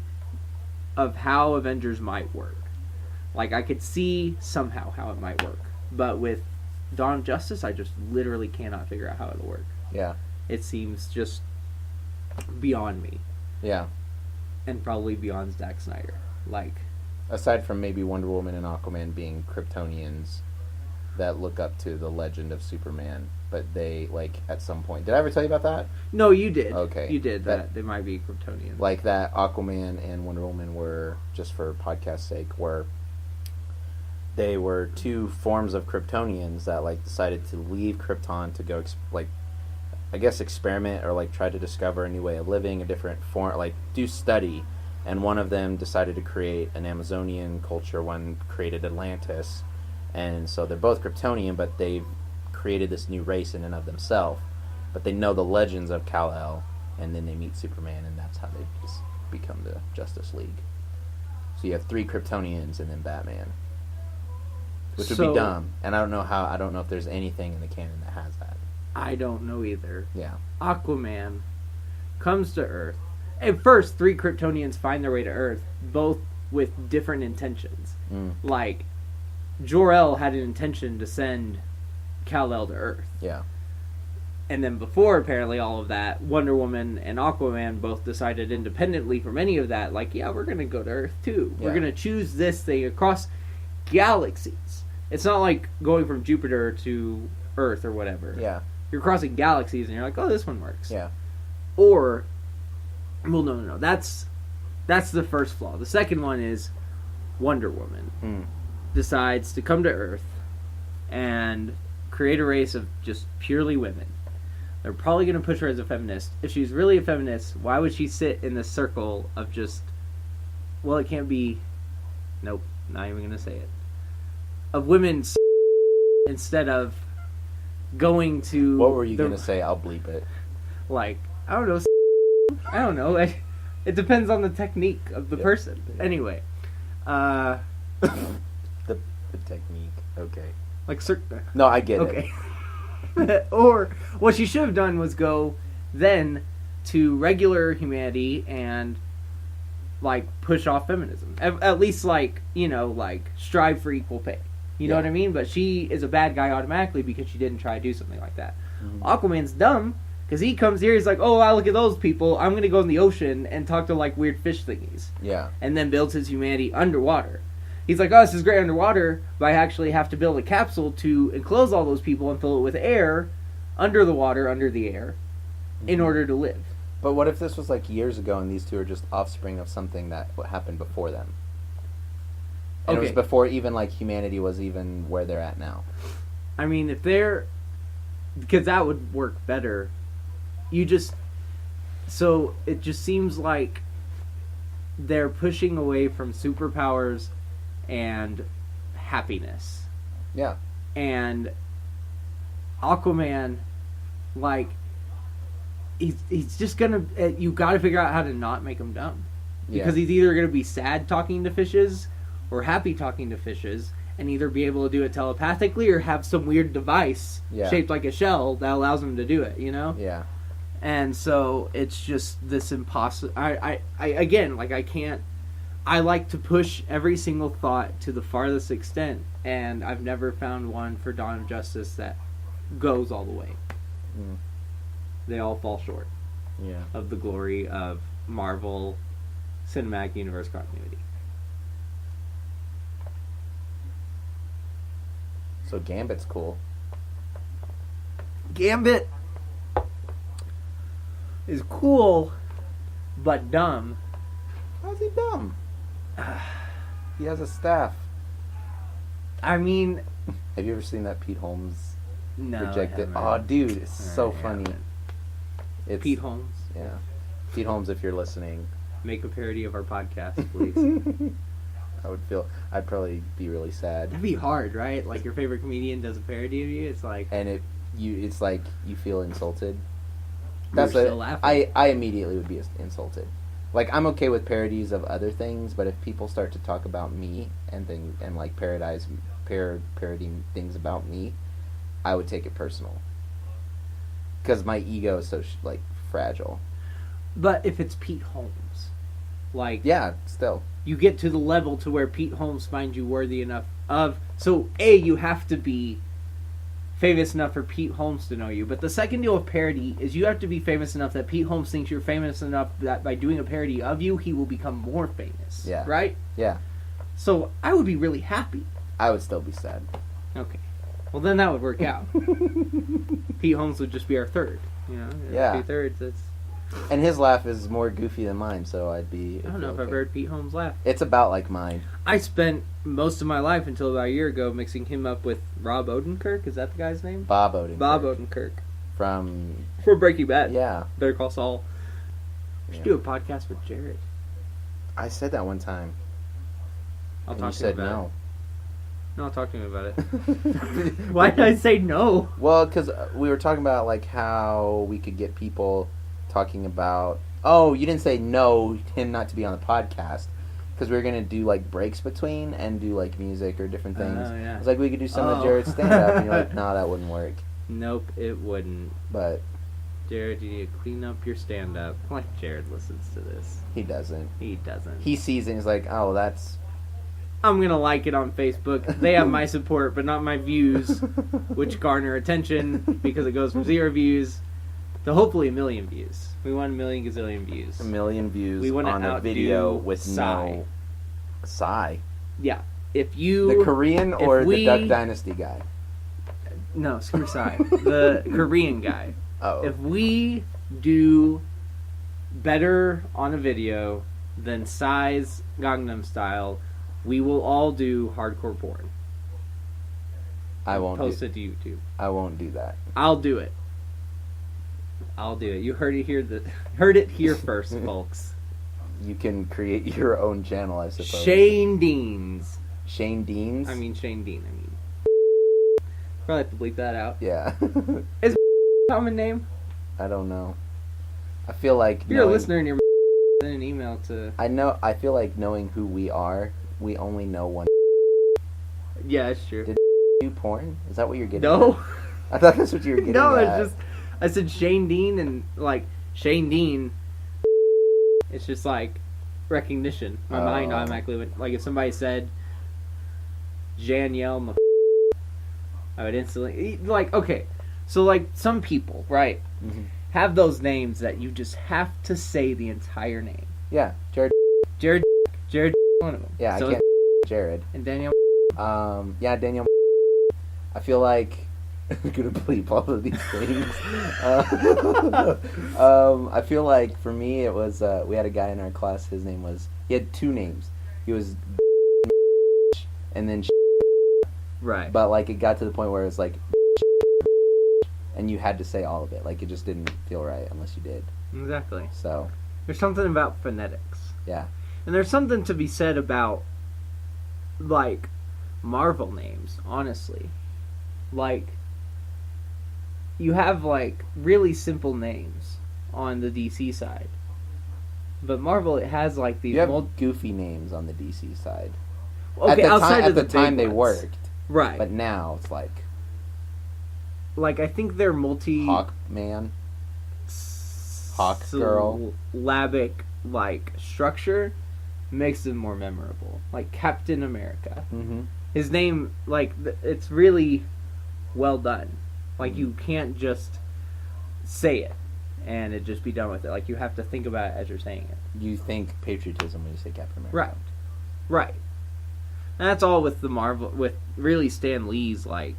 S2: of how Avengers might work. Like I could see somehow how it might work, but with Dawn of Justice, I just literally cannot figure out how it'll work.
S4: Yeah.
S2: It seems just beyond me,
S4: Yeah.
S2: and probably beyond Zack Snyder. Like,
S4: Aside from maybe Wonder Woman and Aquaman being Kryptonians that look up to the legend of Superman, but they, like, at some point... Did I ever tell you about that?
S2: no, you did.
S4: Okay.
S2: You did. That they might be Kryptonians.
S4: Like, that Aquaman and Wonder Woman were, just for podcast sake, they were two forms of Kryptonians that, like, decided to leave Krypton to go, I guess experiment or like try to discover a new way of living, a different form, like do study. And one of them decided to create an Amazonian culture, one created Atlantis. And so they're both Kryptonian, but they've created this new race in and of themselves. But they know the legends of Kal-El, and then they meet Superman, and that's how they just become the Justice League. So you have 3 Kryptonians and then Batman. Which would be dumb. And I don't know if there's anything in the canon that has that.
S2: I don't know either.
S4: Yeah.
S2: Aquaman comes to Earth. At first, 3 Kryptonians find their way to Earth, both with different intentions.
S4: Mm.
S2: Like, Jor-El had an intention to send Kal-El to Earth.
S4: Yeah.
S2: And then before, apparently, all of that, Wonder Woman and Aquaman both decided independently from any of that, like, yeah, we're going to go to Earth, too.
S4: Yeah.
S2: We're going to choose this thing across galaxies. It's not like going from Jupiter to Earth or whatever.
S4: Yeah.
S2: You're crossing galaxies, and you're like, oh, this one works.
S4: Yeah.
S2: Or, well, no. That's the first flaw. The second one is Wonder Woman decides to come to Earth and create a race of just purely women. They're probably going to push her as a feminist. If she's really a feminist, why would she sit in this circle of just... Well, it can't be... Nope, not even going to say it. Of women instead of going to...
S4: What were you going to say? I'll bleep it.
S2: Like, I don't know. I don't know. It depends on the technique of the person. Anyway.
S4: The technique. Okay.
S2: Like,
S4: No, I get it.
S2: Okay. Or, what she should have done was go then to regular humanity and, like, push off feminism. At least, like, you know, like, strive for equal pay. You know what I mean? But she is a bad guy automatically because she didn't try to do something like that. Mm-hmm. Aquaman's dumb because he comes here, he's like, oh, wow, look at those people. I'm going to go in the ocean and talk to, like, weird fish thingies.
S4: Yeah.
S2: And then builds his humanity underwater. He's like, oh, this is great underwater, but I actually have to build a capsule to enclose all those people and fill it with air under the water, under the air, in order to live.
S4: But what if this was like years ago and these two are just offspring of something that happened before them? And it was before even like humanity was even where they're at now.
S2: I mean, if they're... Because that would work better. So it just seems like they're pushing away from superpowers and happiness.
S4: Yeah.
S2: And Aquaman, like, he's just gonna... You gotta figure out how to not make him dumb. Because he's either gonna be sad talking to fishes or happy talking to fishes, and either be able to do it telepathically or have some weird device shaped like a shell that allows him to do it, you know?
S4: Yeah.
S2: And so it's just this impossible... I again, like, I can't... I like to push every single thought to the farthest extent, and I've never found one for Dawn of Justice that goes all the way.
S4: Mm.
S2: They all fall short of the glory of Marvel Cinematic Universe continuity.
S4: So Gambit's cool.
S2: Gambit! is cool, but dumb.
S4: How's he dumb? He has a staff.
S2: I mean,
S4: Have you ever seen that Pete Holmes
S2: no.
S4: projected?
S2: I haven't.
S4: Oh, dude, it's so
S2: I
S4: funny.
S2: haven't.
S4: It's
S2: Pete Holmes.
S4: Yeah, Pete Holmes, if you're listening.
S2: Make a parody of our podcast, please.
S4: I'd probably be really sad.
S2: That'd be hard, right? Like your favorite comedian does a parody of you. It's like,
S4: And it's like you feel insulted.
S2: You're
S4: That's what
S2: still laughing.
S4: I immediately would be insulted. Like, I'm okay with parodies of other things, but if people start to talk about me and like parodying things about me, I would take it personal. Because my ego is so fragile.
S2: but if it's Pete Holmes, like,
S4: Yeah, still.
S2: you get to the level to where Pete Holmes finds you worthy enough of. So A, you have to be famous enough for Pete Holmes to know you. But the second deal of parody is you have to be famous enough that Pete Holmes thinks you're famous enough that by doing a parody of you, he will become more famous.
S4: Yeah.
S2: Right?
S4: Yeah,
S2: So I would be really happy.
S4: I would still be sad.
S2: Okay. Well, then that would work out. Pete Holmes would just be our third. You know?
S4: Yeah.
S2: 2 thirds. That's.
S4: And his laugh is more goofy than mine, so I'd be...
S2: I don't know if I've heard Pete Holmes laugh.
S4: It's about like mine.
S2: I spent most of my life until about a year ago mixing him up with Rob Odenkirk. Is that the guy's name?
S4: Bob Odenkirk.
S2: Bob Odenkirk.
S4: From...
S2: For Breaking Bad.
S4: Yeah.
S2: Better Call Saul. We should
S4: Yeah.
S2: do a podcast with Jared.
S4: I said that one time.
S2: I'll
S4: and
S2: talk
S4: you
S2: to him
S4: said
S2: about
S4: no.
S2: it. No, I'll talk to him about it. Why did I say no?
S4: Well, because we were talking about like how we could get people talking about... Oh, you didn't say no, him not to be on the podcast. Because we were going to do like breaks between and do like music or different things.
S2: Oh, yeah.
S4: I was like, we could do some of
S2: Oh.
S4: Jared's stand-up. And you're like, no, that wouldn't work.
S2: Nope, it wouldn't.
S4: But
S2: Jared, you need to clean up your stand-up. Like Jared listens to this.
S4: he doesn't.
S2: He doesn't.
S4: He sees it and he's like, oh, that's...
S2: I'm gonna like it on Facebook. They have my support, but not my views, which garner attention because it goes from 0 views to hopefully 1 million views. We want 1 million gazillion views.
S4: 1 million views
S2: We wanna
S4: on a
S2: outdo
S4: video with
S2: Psy.
S4: no... Psy?
S2: Yeah, if you
S4: The Korean or
S2: we-
S4: the Duck Dynasty guy?
S2: no screw Psy, the Korean guy.
S4: Oh.
S2: If we do better on a video than Psy's Gangnam Style, we will all do hardcore porn.
S4: I won't
S2: Post it to YouTube.
S4: I won't do that.
S2: I'll do it. I'll do it. You heard it here. Heard it here first, folks.
S4: You can create your own channel, I suppose.
S2: Shane Deans.
S4: Shane Deans?
S2: I mean Shane Dean. Probably have to bleep that out.
S4: Yeah.
S2: Common name.
S4: I don't know. I feel like
S2: If you're a listener and you're send an email to.
S4: I feel like knowing who we are, we only know one.
S2: Yeah, it's true.
S4: Did do porn? Is that what you're getting
S2: No.
S4: at? I thought that's what you were getting
S2: No,
S4: at.
S2: it's just I said Shane Dean and like Shane Dean. It's just like recognition. My mind
S4: Oh.
S2: automatically went like if somebody said Janielle, I would instantly like okay. So like some people, right,
S4: Mhm.
S2: have those names that you just have to say the entire name.
S4: Yeah, Jared.
S2: Jared, one of them.
S4: Yeah,
S2: So
S4: I can't. Jared.
S2: and Danielle.
S4: Yeah, Daniel. I feel like I'm gonna bleep all of these things. I feel like for me it was we had a guy in our class. His name was he had 2 names. He was and then
S2: Right.
S4: but like it got to the point where it was like and you had to say all of it. Like it just didn't feel right unless you did.
S2: Exactly.
S4: So
S2: There's something about phonetics.
S4: yeah,
S2: And there's something to be said about, like, Marvel names, honestly. Like, you have, like, really simple names on the DC side. But Marvel, it has, like, these...
S4: you have goofy names on the DC side.
S2: okay, outside of
S4: the
S2: big
S4: time they
S2: ones.
S4: worked,
S2: Right.
S4: but now it's like
S2: like, I think they're
S4: Hawkman. Hawk Girl.
S2: syllabic, like, structure makes them more memorable. Like, Captain America.
S4: Mm-hmm.
S2: His name, like, it's really well done. Like, you can't just say it and it just be done with it. Like, you have to think about it as you're saying it.
S4: You think patriotism when you say Captain America.
S2: Right. Right. And that's all with the Marvel, with really Stan Lee's, like...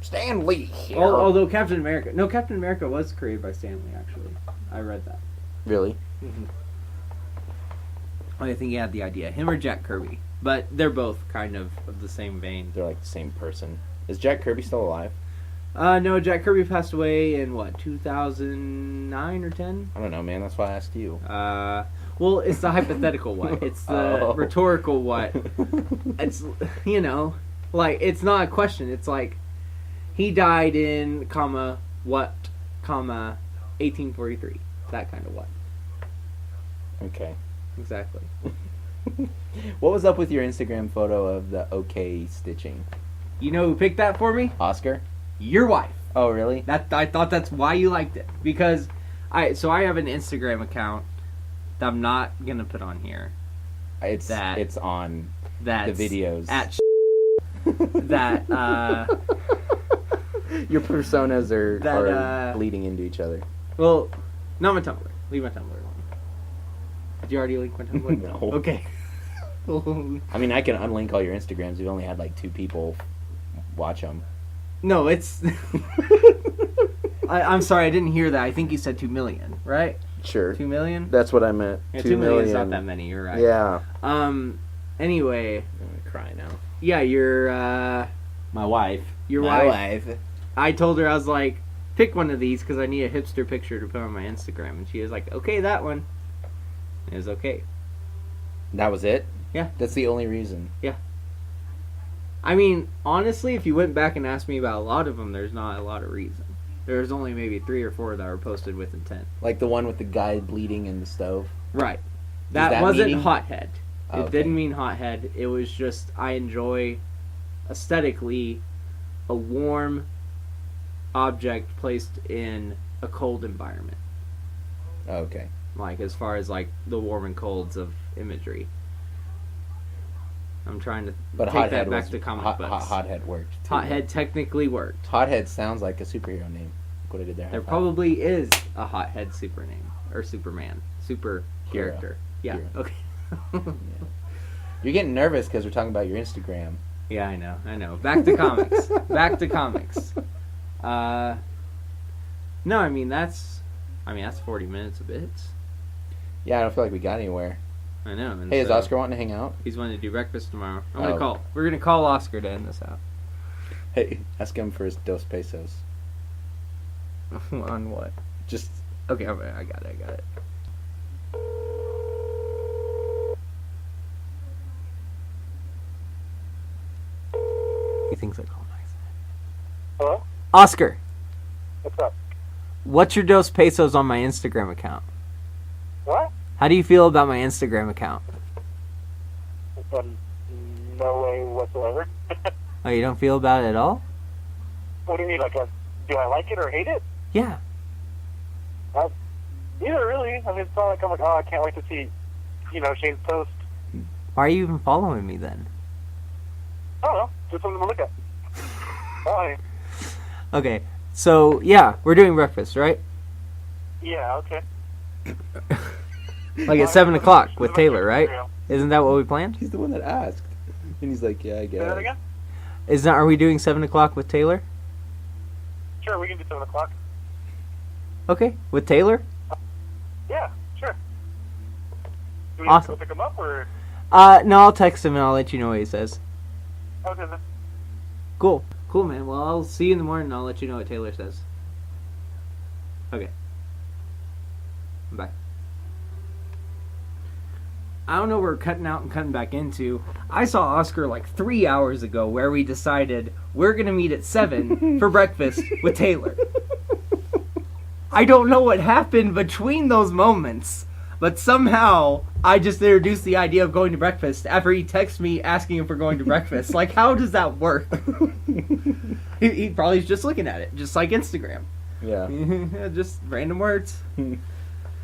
S4: Stan Lee here.
S2: Although Captain America... No, Captain America was created by Stan Lee, actually. I read that.
S4: Really?
S2: Mm-hmm. I think he had the idea. Him or Jack Kirby. But they're both kind of the same vein.
S4: They're like the same person. Is Jack Kirby still alive?
S2: No, Jack Kirby passed away in, 2009 or 10?
S4: I don't know, man. That's why I asked you.
S2: Well, it's the hypothetical what. It's the rhetorical what. It's, it's not a question. It's like, he died in, what, 1843. That kind of what.
S4: Okay.
S2: Exactly.
S4: What was up with your Instagram photo of the OK stitching?
S2: You know who picked that for me?
S4: Oscar?
S2: Your wife.
S4: Oh, really?
S2: I thought that's why you liked it. Because I have an Instagram account that I'm not going to put on here.
S4: It's on
S2: the
S4: videos.
S2: That
S4: your personas are bleeding into each other.
S2: Well, not my Tumblr. Leave my Tumblr alone. Did you already link my Tumblr?
S4: No.
S2: Okay.
S4: I mean, I can unlink all your Instagrams. You've only had like 2 people watch them.
S2: No, it's... I'm sorry, I didn't hear that. I think you said 2 million, right?
S4: Sure.
S2: 2 million?
S4: That's what I meant.
S2: Yeah, 2 million is not that many, you're right.
S4: Yeah.
S2: Anyway...
S4: I'm going to cry now.
S2: Yeah, your,
S4: My wife.
S2: Your wife. I told her, I was like, pick one of these because I need a hipster picture to put on my Instagram. And she was like, okay, that one. And it was okay.
S4: That was it?
S2: Yeah.
S4: That's the only reason?
S2: Yeah. I mean, honestly, if you went back and asked me about a lot of them, there's not a lot of reason. There's only maybe 3 or 4 that were posted with intent.
S4: Like the one with the guy bleeding in the stove?
S2: Right.
S4: That
S2: That wasn't
S4: meaning?
S2: hothead.
S4: Oh,
S2: It
S4: okay.
S2: didn't mean hothead. It was just, I enjoy, aesthetically, a warm object placed in a cold environment.
S4: Oh, okay.
S2: Like, as far as, like, the warm and colds of imagery. I'm trying to
S4: But
S2: take
S4: Hothead
S2: that back
S4: was,
S2: to comic books.
S4: Hothead worked. Too.
S2: Hothead technically worked.
S4: Hothead sounds like a superhero name. Look what I did there.
S2: There probably is a Hothead super name. Or Superman. Super
S4: Hero.
S2: character. Yeah,
S4: Hero.
S2: okay.
S4: You're getting nervous because we're talking about your Instagram.
S2: Yeah, I know. Back to comics. Back to comics. No, I mean that's 40 minutes of bits.
S4: Yeah, I don't feel like we got anywhere.
S2: I know. And
S4: Hey, is
S2: so
S4: Oscar wanting to hang out?
S2: He's wanting to do breakfast tomorrow.
S4: Oh.
S2: We're gonna call Oscar to end this out.
S4: Hey, ask him for his 2 pesos.
S2: On what?
S4: Just
S2: Okay, I got it. He thinks I call him accident.
S5: Hello?
S2: Oscar,
S5: What's up?
S2: what's your 2 pesos on my Instagram account?
S5: What?
S2: How do you feel about my Instagram account?
S5: No way whatsoever.
S2: Oh, you don't feel about it at all?
S5: What do you mean? Do I like it or hate it?
S2: Yeah.
S5: Neither really. I mean, it's not like I'm like, oh, I can't wait to see, Shane's post.
S2: Why are you even following me then?
S5: I don't know. Just something to look at. Bye.
S2: Okay, so yeah, we're doing breakfast, right?
S5: Yeah, okay.
S2: Like at 7 o'clock with Taylor, right? Isn't that what we planned?
S4: he's the one that asked, and he's like, "Yeah, I
S5: Say
S4: guess."
S5: that again?
S2: Are we doing 7 o'clock with Taylor?
S5: Sure, we can do 7 o'clock.
S2: Okay, with Taylor?
S5: Yeah, sure. Do we
S2: Awesome.
S5: have to go pick him up or?
S2: No, I'll text him and I'll let you know what he says.
S5: Okay, then.
S2: Cool, man. Well, I'll see you in the morning and I'll let you know what Taylor says. Okay. Bye. I don't know what we're cutting out and cutting back into. I saw Oscar like 3 hours ago where we decided we're going to meet at 7 for breakfast with Taylor. I don't know what happened between those moments, but somehow I just introduced the idea of going to breakfast after he texted me asking if we're going to breakfast. Like, how does that work? he probably is just looking at it, just like Instagram.
S4: Yeah,
S2: Just random words.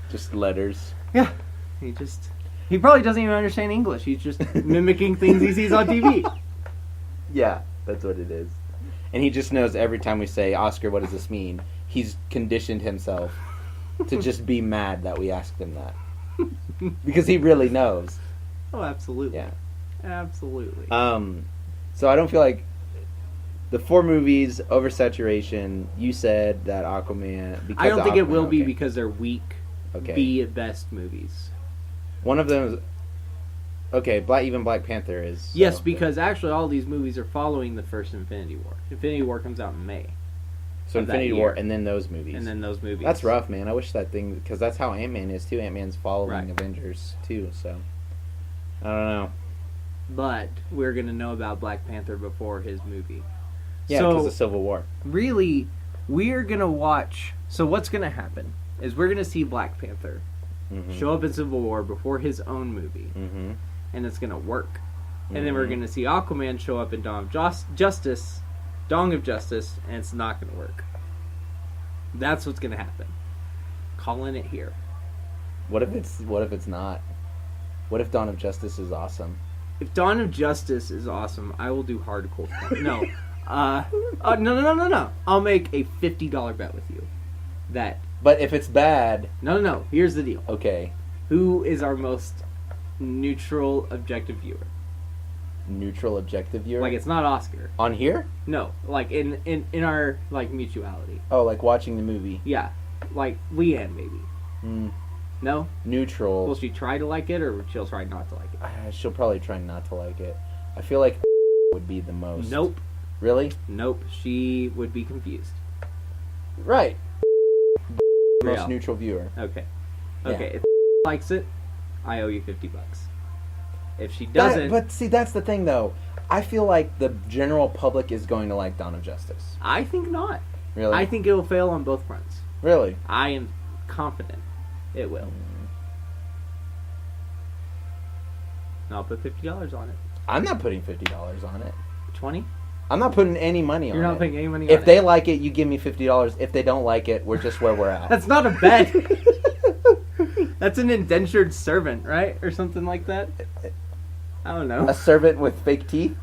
S4: just letters.
S2: Yeah. He probably doesn't even understand English. He's just mimicking things he sees on TV.
S4: Yeah, that's what it is. And he just knows every time we say, "Oscar, what does this mean?" He's conditioned himself to just be mad that we asked him that. Because he really knows.
S2: Oh, absolutely.
S4: Yeah.
S2: Absolutely.
S4: So I don't feel like the 4 movies, oversaturation. You said that Aquaman. Because
S2: I don't think it will be
S4: okay.
S2: because they're weak,
S4: Okay.
S2: B at best movies.
S4: One of them is okay. Even Black Panther is. So.
S2: Yes, because actually all these movies are following the first Infinity War. Infinity War comes out in May,
S4: So
S2: of that
S4: Infinity
S2: year.
S4: War and then those movies.
S2: and then those movies.
S4: That's rough, man. I wish that thing because that's how Ant-Man is too. Ant-Man's following
S2: Right.
S4: Avengers too. So I don't know.
S2: But we're gonna know about Black Panther before his movie.
S4: Yeah,
S2: So-
S4: because of Civil War.
S2: Really, we're gonna watch. So what's gonna happen is we're gonna see Black Panther
S4: Mm-hmm.
S2: show up in Civil War before his own movie,
S4: Mm-hmm.
S2: and it's gonna work. And then we're gonna see Aquaman show up in Dawn of Justice, and it's not gonna work. That's what's gonna happen. Calling it here.
S4: What if it's not? What if Dawn of Justice is awesome?
S2: If Dawn of Justice is awesome, I will do hardcore. No, no. I'll make a $50 bet with you. That
S4: But if it's bad,
S2: no. Here's the deal.
S4: okay.
S2: Who is our most neutral, objective viewer?
S4: Neutral objective viewer.
S2: Like it's not Oscar.
S4: On here?
S2: No, like in our like mutuality.
S4: Oh, like watching the movie.
S2: Yeah, like Leanne maybe.
S4: Mm,
S2: No,
S4: neutral.
S2: will she try to like it or she'll try not to like it?
S4: She'll probably try not to like it. I feel like would be the most.
S2: Nope,
S4: Really?
S2: nope. She would be confused.
S4: Right. Most
S2: Real.
S4: neutral viewer.
S2: Okay,
S4: Yeah.
S2: okay. If likes it, I owe you $50. If she doesn't,
S4: But see, that's the thing, though. I feel like the general public is going to like Dawn of Justice.
S2: I think not.
S4: Really?
S2: I think it will fail on both fronts.
S4: Really?
S2: I am confident it will. And I'll put $50 on it.
S4: I'm not putting $50 on it.
S2: 20?
S4: I'm not putting any money on it.
S2: You're not putting any money on
S4: If
S2: it.
S4: they like it, you give me $50. If they don't like it, we're just where we're at.
S2: That's not a bet. That's an indentured servant, right? Or something like that? I don't know.
S4: A servant with fake teeth?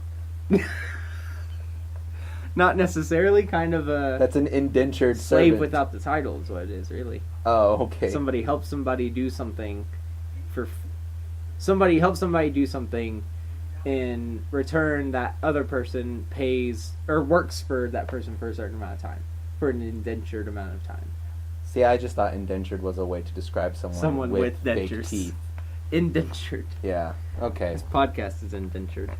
S2: Not necessarily. Kind of a
S4: That's an indentured
S2: slave
S4: servant.
S2: without the title is what it is, really.
S4: Oh, okay.
S2: Somebody helps somebody do something somebody helps somebody do something in return that other person pays or works for that person for a certain amount of time. For an indentured amount of time.
S4: See, I just thought indentured was a way to describe someone
S2: with
S4: fake
S2: dentures.
S4: teeth.
S2: Indentured.
S4: Yeah. Okay.
S2: This podcast is indentured.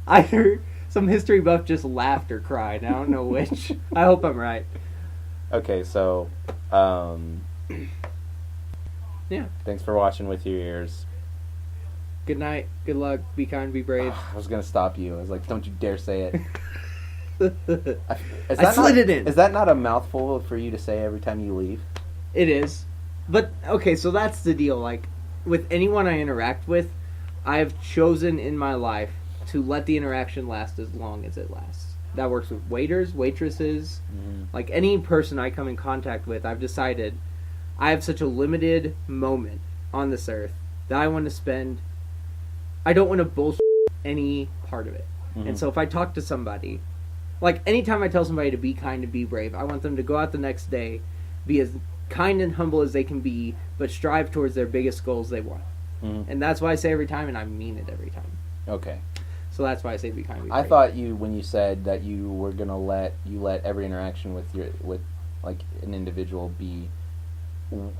S2: Either some history buff just laughed or cried. I don't know which. I hope I'm right.
S4: Okay, so,
S2: Yeah.
S4: thanks for watching with your ears.
S2: Good night. Good luck. Be kind. Be brave.
S4: I was gonna stop you. I was like, don't you dare say it. Is
S2: I
S4: that
S2: slid
S4: not,
S2: it in.
S4: Is that not a mouthful for you to say every time you leave?
S2: It is. But, okay, so that's the deal. Like, with anyone I interact with, I've chosen in my life to let the interaction last as long as it lasts. That works with waiters, waitresses, like any person I come in contact with. I've decided I have such a limited moment on this earth that I want to spend. I don't want to bullshit any part of it. And so if I talk to somebody, like anytime I tell somebody to be kind and be brave, I want them to go out the next day, be as kind and humble as they can be, but strive towards their biggest goals they want. And that's why I say every time, and I mean it every time.
S4: Okay.
S2: So that's why I say be kind. Be
S4: I
S2: brave.
S4: thought when you said that you were gonna let every interaction with like an individual be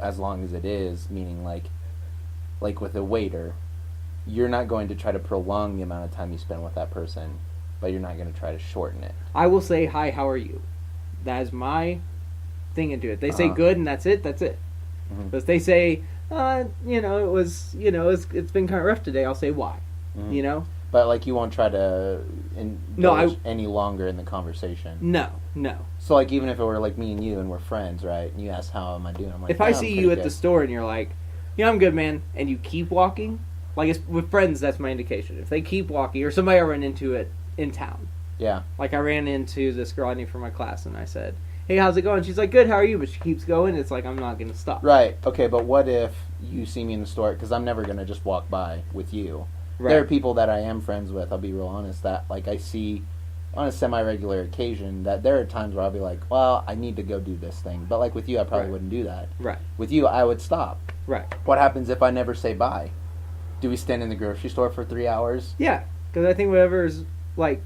S4: as long as it is, meaning like with a waiter, you're not going to try to prolong the amount of time you spend with that person, but you're not going to try to shorten it.
S2: I will say, hi, how are you? That is my thing into it. They say good and that's it, that's it. But if they say, it's been kind of rough today, I'll say why. You know?
S4: But like you won't try to indulge any longer in the conversation.
S2: No.
S4: So like even if it were like me and you and we're friends, right? And you ask how am I doing? I'm like,
S2: If I
S4: "Yeah,
S2: see
S4: I'm
S2: you
S4: pretty
S2: at the
S4: good."
S2: store and you're like, yeah, I'm good, man, and you keep walking, like it's, with friends, that's my indication. If they keep walking, or somebody I run into it in town.
S4: Yeah.
S2: Like I ran into this girl I knew from my class and I said, hey, how's it going? She's like, good, how are you? But she keeps going. It's like, I'm not going to stop.
S4: Right. Okay, but what if you see me in the store? Because I'm never going to just walk by with you.
S2: Right.
S4: There are people that I am friends with, I'll be real honest, that like I see on a semi-regular occasion that there are times where I'll be like, well, I need to go do this thing. But like with you, I probably
S2: Right.
S4: wouldn't do that.
S2: Right.
S4: With you, I would stop.
S2: Right.
S4: What happens if I never say bye? Do we stand in the grocery store for 3 hours?
S2: Yeah, because I think whatever is like,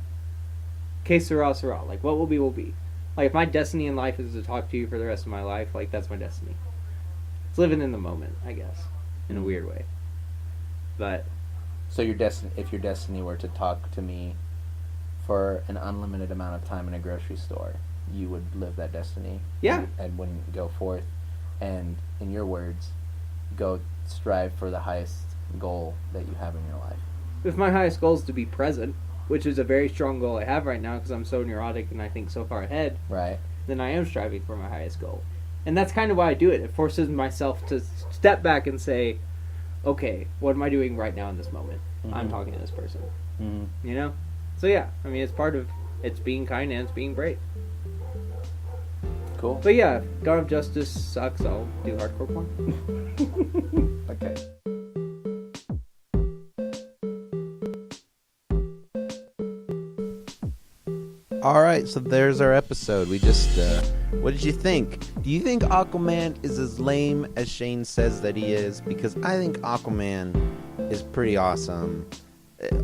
S2: que sera, sera. Like, what will be, will be. Like, if my destiny in life is to talk to you for the rest of my life, like, that's my destiny. It's living in the moment, I guess, in a weird way. But
S4: So if your destiny were to talk to me for an unlimited amount of time in a grocery store, you would live that destiny.
S2: Yeah.
S4: And wouldn't go forth and, in your words, go strive for the highest goal that you have in your life.
S2: if my highest goal is to be present, which is a very strong goal I have right now because I'm so neurotic and I think so far ahead,
S4: Right.
S2: then I am striving for my highest goal. And that's kind of why I do it. It forces myself to step back and say, okay, what am I doing right now in this moment? I'm
S4: Mhm.
S2: talking to this person.
S4: Mm-hmm.
S2: You know? So yeah, I mean, it's part of, it's being kind and it's being brave.
S4: Cool.
S2: But yeah, if Dawn of Justice sucks, I'll do hardcore porn.
S4: Okay.
S1: All right, so there's our episode. We just, what did you think? Do you think Aquaman is as lame as Shane says that he is? Because I think Aquaman is pretty awesome.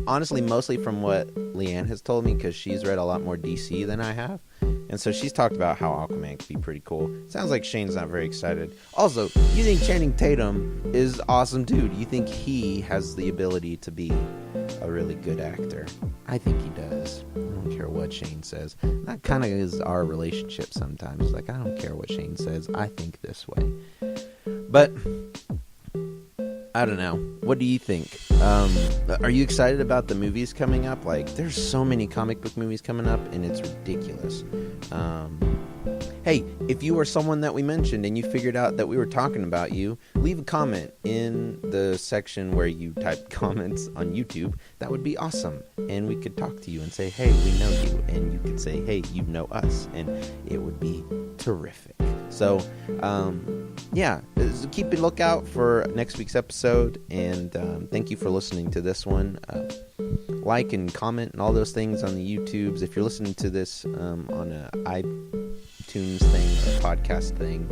S1: Honestly, mostly from what Leanne has told me, because she's read a lot more DC than I have. And so she's talked about how Aquaman could be pretty cool. Sounds like Shane's not very excited. Also, you think Channing Tatum is awesome too? Do you think he has the ability to be a really good actor? I think he does. I don't care what Shane says. That kind of is our relationship sometimes. Like, I don't care what Shane says. I think this way. But I don't know. What do you think? Are you excited about the movies coming up? Like, there's so many comic book movies coming up, and it's ridiculous. Hey, if you were someone that we mentioned and you figured out that we were talking about you, leave a comment in the section where you type comments on YouTube. That would be awesome. And we could talk to you and say, hey, we know you. And you could say, hey, you know us. And it would be terrific. So, yeah, keep a lookout for next week's episode. And thank you for listening to this one. Like and comment and all those things on the YouTubes. If you're listening to this on an iTunes thing or podcast thing,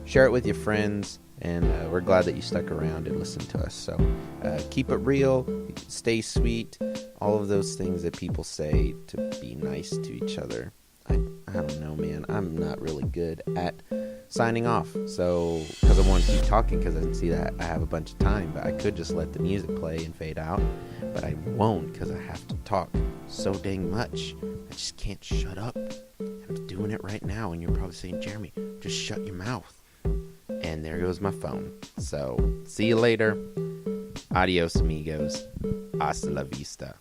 S1: share it with your friends. And we're glad that you stuck around and listened to us. So keep it real, stay sweet, all of those things that people say to be nice to each other. I don't know, man. I'm not really good at signing off. So, because I want to keep talking because I can see that I have a bunch of time. But I could just let the music play and fade out. But I won't because I have to talk so dang much. I just can't shut up. I'm doing it right now. And you're probably saying, Jeremy, just shut your mouth. And there goes my phone. So, see you later. Adios, amigos. Hasta la vista.